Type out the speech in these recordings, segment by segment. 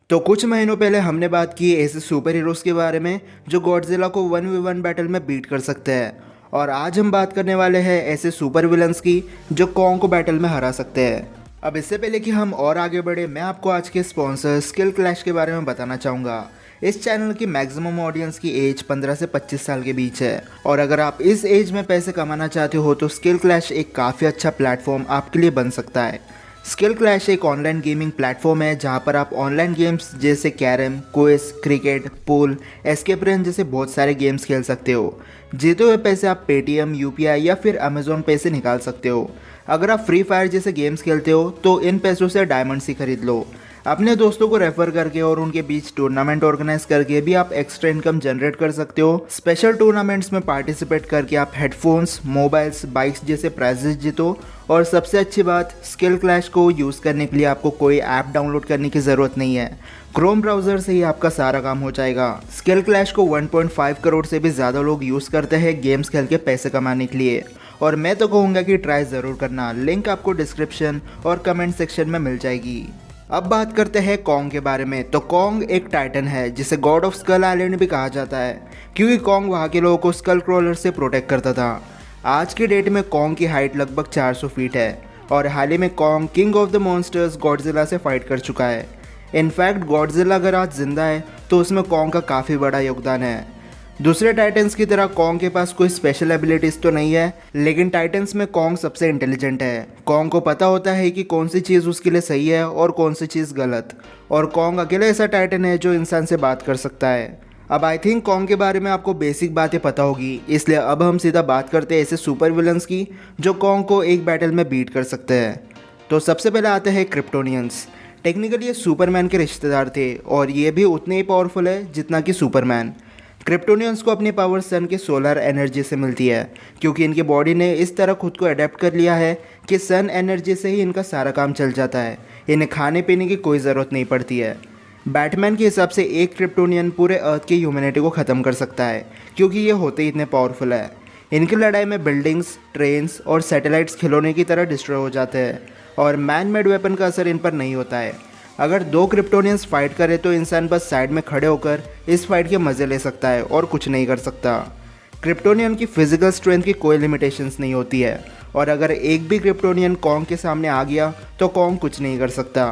तो कुछ महीनों पहले हमने बात की ऐसे सुपर हीरोज़ के बारे में जो गॉडजिला को 1v1 बैटल में बीट कर सकते हैं। और आज हम बात करने वाले हैं ऐसे सुपर विलन्स की जो कॉन्ग को बैटल में हरा सकते हैं। अब इससे पहले कि हम और आगे बढ़े, मैं आपको आज के स्पॉन्सर स्किल क्लैश के बारे में बताना चाहूँगा। इस चैनल की मैक्सिमम ऑडियंस की एज 15 से 25 साल के बीच है, और अगर आप इस एज में पैसे कमाना चाहते हो तो स्किल क्लैश एक काफ़ी अच्छा प्लेटफॉर्म आपके लिए बन सकता है। स्किल क्लैश एक ऑनलाइन गेमिंग प्लेटफॉर्म है जहां पर आप ऑनलाइन गेम्स जैसे carrom, quiz, cricket, pool, escape range जैसे बहुत सारे गेम्स खेल सकते हो। जीते हुए पैसे आप पेटीएम, यूपीआई या फिर अमेजोन पे से निकाल सकते हो। अगर आप फ्री फायर जैसे गेम्स खेलते हो तो इन पैसों से डायमंड्स ही खरीद लो। अपने दोस्तों को रेफर करके और उनके बीच टूर्नामेंट ऑर्गेनाइज करके भी आप एक्स्ट्रा इनकम जनरेट कर सकते हो। स्पेशल टूर्नामेंट्स में पार्टिसिपेट करके आप हेडफोन्स, मोबाइल्स, बाइक्स जैसे प्राइजेस जीतो। और सबसे अच्छी बात, स्किल क्लैश को यूज़ करने के लिए आपको कोई ऐप डाउनलोड करने की ज़रूरत नहीं है। क्रोम ब्राउज़र से ही आपका सारा काम हो जाएगा। स्किल क्लैश को 1.5 करोड़ से भी ज़्यादा लोग यूज़ करते हैं गेम्स खेल के पैसे कमाने के लिए, और मैं तो कहूँगा कि ट्राई ज़रूर करना। लिंक आपको डिस्क्रिप्शन और कमेंट सेक्शन में मिल जाएगी। अब बात करते हैं कॉन्ग के बारे में। तो कॉन्ग एक टाइटन है जिसे गॉड ऑफ स्कल आइलैंड भी कहा जाता है, क्योंकि कॉन्ग वहाँ के लोगों को स्कल क्रॉलर से प्रोटेक्ट करता था। आज के डेट में कॉन्ग की हाइट लगभग 400 फीट है, और हाल ही में Kong king of the monsters Godzilla से फाइट कर चुका है। इनफैक्ट गॉडजिला अगर आज जिंदा है तो उसमें कॉन्ग का काफ़ी बड़ा योगदान है। दूसरे टाइटन्स की तरह कॉन्ग के पास कोई स्पेशल एबिलिटीज़ तो नहीं है, लेकिन टाइटन्स में कॉन्ग सबसे इंटेलिजेंट है। कॉन्ग को पता होता है कि कौन सी चीज़ उसके लिए सही है और कौन सी चीज़ गलत, और कॉन्ग अकेले ऐसा टाइटन है जो इंसान से बात कर सकता है। अब आई थिंक कॉन्ग के बारे में आपको बेसिक बातें पता होगी, इसलिए अब हम सीधा बात करते हैं ऐसे सुपर विलन्स की जो कॉन्ग को एक बैटल में बीट कर सकते हैं। तो सबसे पहले आते हैं क्रिप्टोनियंस। टेक्निकली ये सुपरमैन के रिश्तेदार थे, और ये भी उतने ही पावरफुल है जितना कि सुपरमैन। क्रिप्टोनियंस को अपनी पावर सन के सोलर एनर्जी से मिलती है, क्योंकि इनकी बॉडी ने इस तरह खुद को अडेप्ट कर लिया है कि सन एनर्जी से ही इनका सारा काम चल जाता है। इन्हें खाने पीने की कोई ज़रूरत नहीं पड़ती है। बैटमैन के हिसाब से एक क्रिप्टोनियन पूरे अर्थ की ह्यूमैनिटी को ख़त्म कर सकता है, क्योंकि ये होते ही इतने पावरफुल है। इनकी लड़ाई में बिल्डिंग्स, ट्रेन्स और सैटेलाइट्स खिलौने की तरह डिस्ट्रॉय हो जाते हैं, और मैन मेड वेपन का असर इन पर नहीं होता है। अगर दो क्रिप्टोनियंस फाइट करें तो इंसान बस साइड में खड़े होकर इस फाइट के मज़े ले सकता है और कुछ नहीं कर सकता। क्रिप्टोनियन की फिजिकल स्ट्रेंथ की कोई लिमिटेशंस नहीं होती है, और अगर एक भी क्रिप्टोनियन कॉन्ग के सामने आ गया तो कॉन्ग कुछ नहीं कर सकता।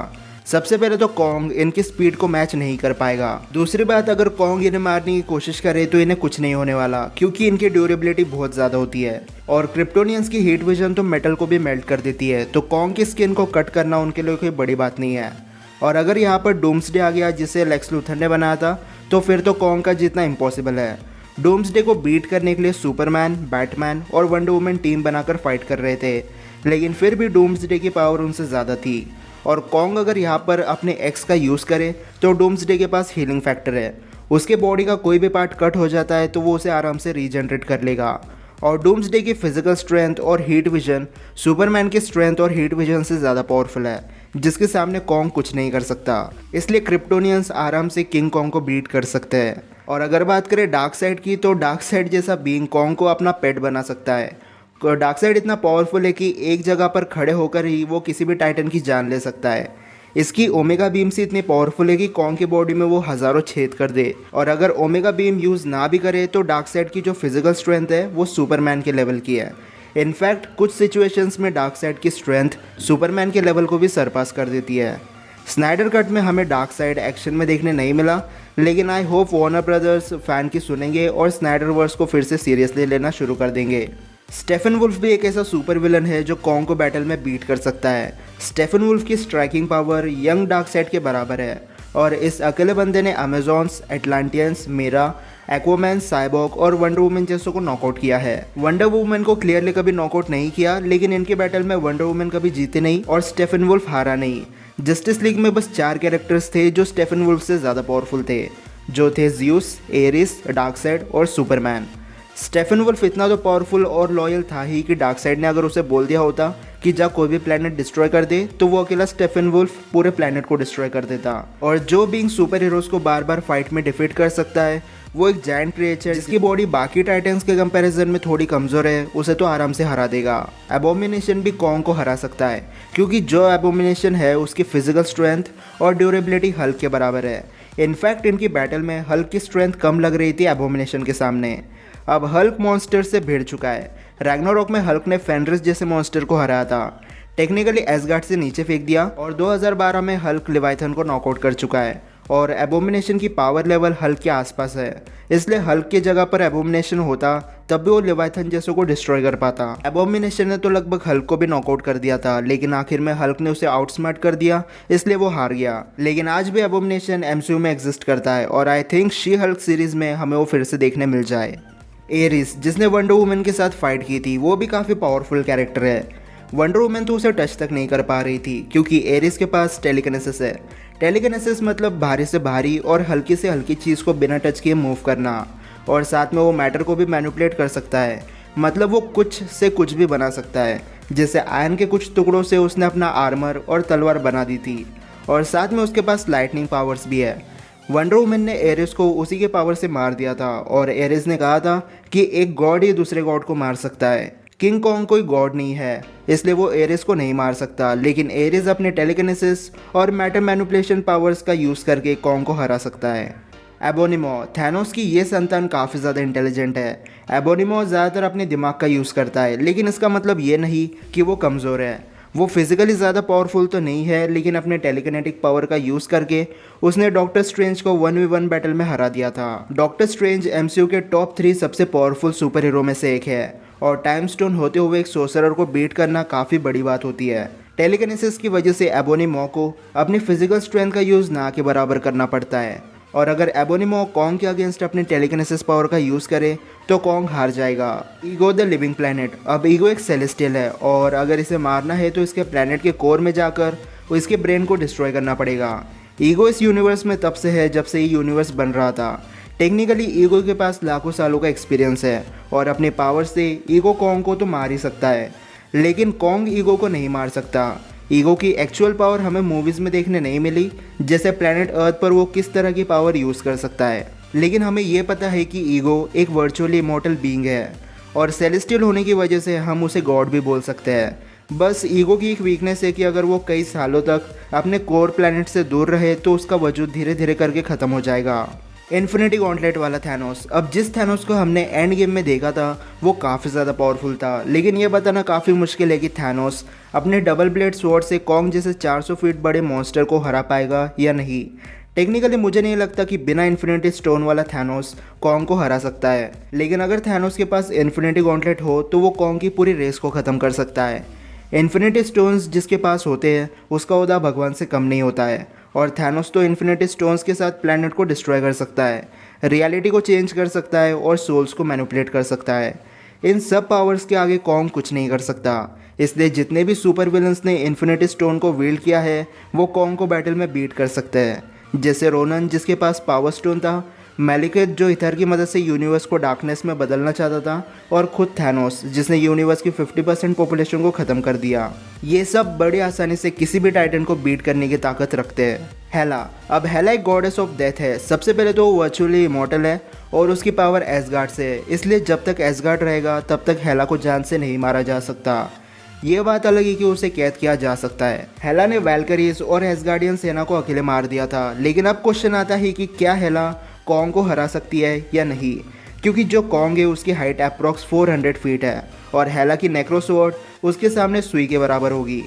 सबसे पहले तो कॉन्ग इनकी स्पीड को मैच नहीं कर पाएगा। दूसरी बात, अगर कॉन्ग इन्हें मारने की कोशिश करे तो इन्हें कुछ नहीं होने वाला, क्योंकि इनकी ड्यूरेबिलिटी बहुत ज़्यादा होती है। और क्रिप्टोनियंस की हीट विजन तो मेटल को भी मेल्ट कर देती है, तो कॉन्ग की स्किन को कट करना उनके लिए कोई बड़ी बात नहीं है। और अगर यहाँ पर डूम्सडे आ गया जिसे लेक्स लूथर ने बनाया था, तो फिर तो कॉन्ग का जीतना इम्पॉसिबल है। डूम्सडे को बीट करने के लिए सुपरमैन, बैटमैन और वंडर वुमन टीम बनाकर फाइट कर रहे थे, लेकिन फिर भी डूम्सडे की पावर उनसे ज़्यादा थी। और कॉन्ग अगर यहाँ पर अपने एक्स का यूज़ करे तो डूम्सडे के पास हीलिंग फैक्टर है। उसके बॉडी का कोई भी पार्ट कट हो जाता है तो वो उसे आराम से रीजनरेट कर लेगा। और डूम्सडे की फिजिकल स्ट्रेंथ और हीट विजन सुपरमैन की स्ट्रेंथ और हीट विजन से ज़्यादा पावरफुल है, जिसके सामने कॉन्ग कुछ नहीं कर सकता। इसलिए क्रिप्टोनियंस आराम से किंग कॉन्ग को बीट कर सकते हैं। और अगर बात करें डार्क साइड की, तो डार्क साइड जैसा बीइंग कॉन्ग को अपना पेट बना सकता है। डार्क साइड इतना पावरफुल है कि एक जगह पर खड़े होकर ही वो किसी भी टाइटन की जान ले सकता है। इसकी ओमेगा बीम से इतनी पावरफुल है कि कॉन्ग की बॉडी में वो हज़ारों छेद कर दे। और अगर ओमेगा बीम यूज़ ना भी करे तो डार्क साइड की जो फिजिकल स्ट्रेंथ है वो सुपरमैन के लेवल की है। इनफैक्ट कुछ सिचुएशंस में डार्क साइड की स्ट्रेंथ सुपरमैन के लेवल को भी सरपास कर देती है। स्नाइडर कट में हमें डार्क साइड एक्शन में देखने नहीं मिला, लेकिन I hope Warner brothers fan की सुनेंगे और स्नाइडर वर्स को फिर से सीरियसली लेना शुरू कर देंगे। स्टेफन वुल्फ भी एक ऐसा सुपर विलन है जो कॉन्ग को बैटल में बीट कर सकता है। स्टेफन वुल्फ की striking power young dark side के बराबर है, और इस अकेले बंदे ने अमेजॉन्स, एटलांटियंस, मीरा, एक्वामैन, साइबॉर्ग और वंडर वुमन जैसों को नॉकआउट किया है। वंडर वुमन को क्लियरली कभी नॉकआउट नहीं किया, लेकिन इनके बैटल में वंडर वुमन कभी जीते नहीं और स्टेफन वुल्फ हारा नहीं। जस्टिस लीग में बस 4 कैरेक्टर्स थे जो स्टेफन वुल्फ से ज़्यादा पावरफुल थे, जो थे ज़्यूस, एरिस, डार्कसाइड और सुपरमैन। स्टेफन वुल्फ इतना तो पावरफुल और लॉयल था ही कि डार्कसाइड ने अगर उसे बोल दिया होता कि जब कोई भी प्लेनेट डिस्ट्रॉय कर दे तो वो अकेला स्टेफन वुल्फ पूरे प्लेनेट को डिस्ट्रॉय कर देता। और जो बीइंग सुपर हीरोज को बार बार फाइट में डिफीट कर सकता है वो एक जायंट क्रिएचर जिसकी बॉडी बाकी टाइटन्स के कंपैरिजन में थोड़ी कमजोर है, उसे तो आराम से हरा देगा। एबोमिनेशन भी कॉन्ग को हरा सकता है क्योंकि जो एबोमिनेशन है उसकी फिजिकल स्ट्रेंथ और ड्यूरेबिलिटी हल्क के बराबर है। इनफैक्ट इनकी बैटल में हल्क की स्ट्रेंथ कम लग रही थी एबोमिनेशन के सामने। अब हल्क मॉन्स्टर से भिड़ चुका है। रैग्नारोक में हल्क ने फेनरिस जैसे मॉन्स्टर को हराया था, टेक्निकली एसगार्ड से नीचे फेंक दिया, और 2012 में हल्क लिवाइथन को नॉकआउट कर चुका है। और एबोमिनेशन की पावर लेवल हल्क के आसपास है, इसलिए हल्क की जगह पर एबोमिनेशन होता तब भी वो लिवाइथन जैसों को डिस्ट्रॉय कर पाता। एबोमिनेशन ने तो लगभग हल्क को भी नॉकआउट कर दिया था, लेकिन आखिर में हल्क ने उसे आउटस्मार्ट कर दिया, इसलिए वो हार गया। लेकिन आज भी एबोमिनेशन एमसीयू में एग्जिस्ट करता है और I think she Hulk series में हमें वो फिर से देखने मिल जाए। एरिस जिसने वंडर वुमन के साथ फाइट की थी वो भी काफ़ी पावरफुल कैरेक्टर है। वंडर वुमन तो उसे टच तक नहीं कर पा रही थी क्योंकि एरिस के पास टेलीकिनेसिस है। टेलीकिनेसिस मतलब भारी से भारी और हल्की से हल्की चीज़ को बिना टच किए मूव करना, और साथ में वो मैटर को भी मैनिपुलेट कर सकता है, मतलब वो कुछ से कुछ भी बना सकता है। जैसे आयरन के कुछ टुकड़ों से उसने अपना आर्मर और तलवार बना दी थी, और साथ में उसके पास लाइटनिंग पावर्स भी है। वंडर वुमन ने एरिस को उसी के पावर से मार दिया था, और एरिस ने कहा था कि एक गॉड ही दूसरे गॉड को मार सकता है। किंग कॉन्ग कोई गॉड नहीं है, इसलिए वो एरिस को नहीं मार सकता, लेकिन एरिस अपने टेलीकिनेसिस और मैटर मैनिपुलेशन पावर्स का यूज़ करके कॉन्ग को हरा सकता है। एबोनिमो थैनोस की ये संतान काफ़ी ज़्यादा इंटेलिजेंट है। एबोनिमो ज़्यादातर अपने दिमाग का यूज़ करता है, लेकिन इसका मतलब ये नहीं कि वो कमज़ोर है। वो फिजिकली ज़्यादा पावरफुल तो नहीं है, लेकिन अपने टेलीकिनेटिक पावर का यूज़ करके उसने डॉक्टर स्ट्रेंज को 1v1 बैटल में हरा दिया था। डॉक्टर स्ट्रेंज एमसीयू के टॉप 3 सबसे पावरफुल सुपर हीरो में से एक है, और टाइम स्टोन होते हुए एक सोर्सरर को बीट करना काफ़ी बड़ी बात होती है। टेलीकिनेसिस की वजह से एबोनिमो को अपनी फिजिकल स्ट्रेंथ का यूज़ ना के बराबर करना पड़ता है, और अगर एबोनिमो कॉन्ग के अगेंस्ट अपने टेलीकिनेसिस पावर का यूज़ करे तो कॉन्ग हार जाएगा। Ego the living planet. अब ईगो एक सेलेस्टियल है, और अगर इसे मारना है तो इसके प्लैनेट के कोर में जाकर इसके ब्रेन को डिस्ट्रॉय करना पड़ेगा। ईगो इस यूनिवर्स में तब से है जब से ये यूनिवर्स बन रहा था। टेक्निकली ईगो के पास लाखों सालों का एक्सपीरियंस है, और अपने पावर से ईगो कॉन्ग को तो मार ही सकता है, लेकिन कॉन्ग ईगो को नहीं मार सकता। ईगो की एक्चुअल पावर हमें मूवीज़ में देखने नहीं मिली, जैसे प्लैनेट अर्थ पर वो किस तरह की पावर यूज़ कर सकता है, लेकिन हमें ये पता है कि ईगो एक वर्चुअली इमॉर्टल बीइंग है, और सेलेस्टियल होने की वजह से हम उसे गॉड भी बोल सकते हैं। बस ईगो की एक वीकनेस है कि अगर वो कई सालों तक अपने कोर प्लैनेट से दूर रहे तो उसका वजूद धीरे धीरे करके ख़त्म हो जाएगा। इन्फिनिटी गॉन्टलेट वाला थैनोस। अब जिस थैनोस को हमने एंड गेम में देखा था वो काफ़ी ज़्यादा पावरफुल था, लेकिन ये बताना काफ़ी मुश्किल है कि थैनोस अपने डबल ब्लेड स्वॉर्ड से कॉन्ग जैसे 400 फीट बड़े मॉन्स्टर को हरा पाएगा या नहीं। टेक्निकली मुझे नहीं लगता कि बिना इन्फिनिटी स्टोन वाला थैनोस कॉन्ग को हरा सकता है, लेकिन अगर थैनोस के पास इन्फिनिटी गॉन्टलेट हो तो वो कॉन्ग की पूरी रेस को ख़त्म कर सकता है। इन्फिनिटी स्टोन्स जिसके पास होते हैं उसका ओहदा भगवान से कम नहीं होता है, और थैनोस तो इन्फिनिटी स्टोन्स के साथ प्लैनेट को डिस्ट्रॉय कर सकता है, रियलिटी को चेंज कर सकता है और सोल्स को मैनिपुलेट कर सकता है। इन सब पावर्स के आगे कॉन्ग कुछ नहीं कर सकता, इसलिए जितने भी सुपर विलन्स ने इन्फिनिटी स्टोन को विल्ड किया है वो कॉन्ग को बैटल में बीट कर सकते हैं, जैसे रोनन जिसके पास पावर स्टोन था, मेलिकेट जो इथर की मदद से यूनिवर्स को डार्कनेस में बदलना चाहता था, और खुद थैनोस जिसने यूनिवर्स की 50% पॉपुलेशन को ख़त्म कर दिया। ये सब बड़ी आसानी से किसी भी टाइटन को बीट करने की ताकत रखते हैं। हेला। अब हेला एक गॉडेस ऑफ डेथ है। सबसे पहले तो वो वर्चुअली इमॉर्टल है और उसकी पावर एसगार्ड से है, इसलिए जब तक एसगार्ड रहेगा तब तक हेला को जान से नहीं मारा जा सकता। ये बात अलग है कि उसे कैद किया जा सकता है। हेला ने वैल्करीज और एसगार्डियन सेना को अकेले मार दिया था, लेकिन अब क्वेश्चन आता है कि क्या हेला कॉन्ग को हरा सकती है या नहीं, क्योंकि जो कॉन्ग है उसकी हाइट अप्रॉक्स 400 फीट है और हेला की नेक्रोसोर्ड उसके सामने सुई के बराबर होगी।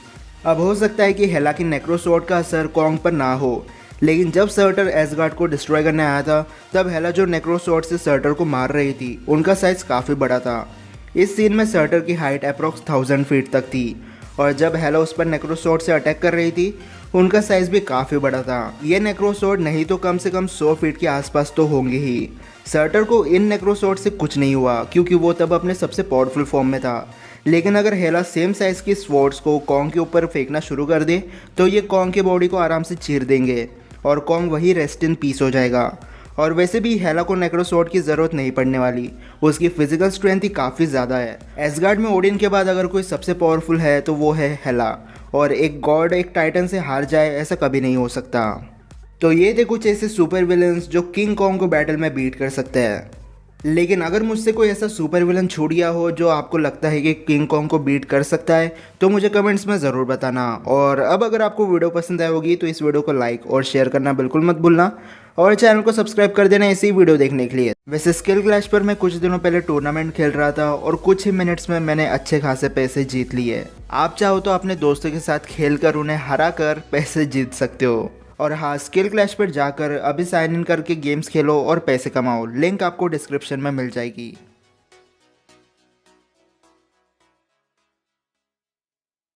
अब हो सकता है कि हेला की नेक्रोसोर्ड का असर कॉन्ग पर ना हो, लेकिन जब सर्टर एसगार्ड को डिस्ट्रॉय करने आया था तब हेला जो नेक्रोसोर्ड से सर्टर को मार रही थी उनका साइज़ काफ़ी बड़ा था। इस सीन में सर्टर की हाइट अप्रॉक्स 1000 फीट तक थी, और जब हेला उस पर नेक्रोसोर्ड से अटैक कर रही थी उनका साइज़ भी काफ़ी बड़ा था। ये नेक्रोसोर्ड नहीं तो कम से कम 100 फीट के आसपास तो होंगे ही। सर्टर को इन नेक्रोसोर्ड से कुछ नहीं हुआ क्योंकि वो तब अपने सबसे पावरफुल फॉर्म में था, लेकिन अगर हेला सेम साइज़ की स्वॉर्ड्स को कॉन्ग के ऊपर फेंकना शुरू कर दे तो ये कॉन्ग के बॉडी को आराम से चीर देंगे और कॉन्ग वही रेस्ट इन पीस हो जाएगा। और वैसे भी हेला को नेक्रोसॉर्ड की ज़रूरत नहीं पड़ने वाली, उसकी फिजिकल स्ट्रेंथ ही काफ़ी ज़्यादा है। एसगार्ड में ओडिन के बाद अगर कोई सबसे पावरफुल है तो वो है हेला, और एक गॉड एक टाइटन से हार जाए ऐसा कभी नहीं हो सकता। तो ये थे कुछ ऐसे सुपर विलन्स जो किंग कॉन्ग को बैटल में बीट कर सकते हैं। लेकिन अगर मुझसे कोई ऐसा सुपर विलन छूट गया हो जो आपको लगता है कि किंग कॉन्ग को बीट कर सकता है तो मुझे कमेंट्स में ज़रूर बताना। और अब अगर आपको वीडियो पसंद आई होगी तो इस वीडियो को लाइक और शेयर करना बिल्कुल मत भूलना, और चैनल को सब्सक्राइब कर देना ऐसी वीडियो देखने के लिए। वैसे स्किल क्लैश पर मैं कुछ दिनों पहले टूर्नामेंट खेल रहा था और कुछ ही मिनट्स में मैंने अच्छे खासे पैसे जीत लिए। आप चाहो तो अपने दोस्तों के साथ खेल कर उन्हें हरा कर पैसे जीत सकते हो। और हाँ, स्किल क्लैश पर जाकर अभी साइन इन करके गेम्स खेलो और पैसे कमाओ। लिंक आपको डिस्क्रिप्शन में मिल जाएगी।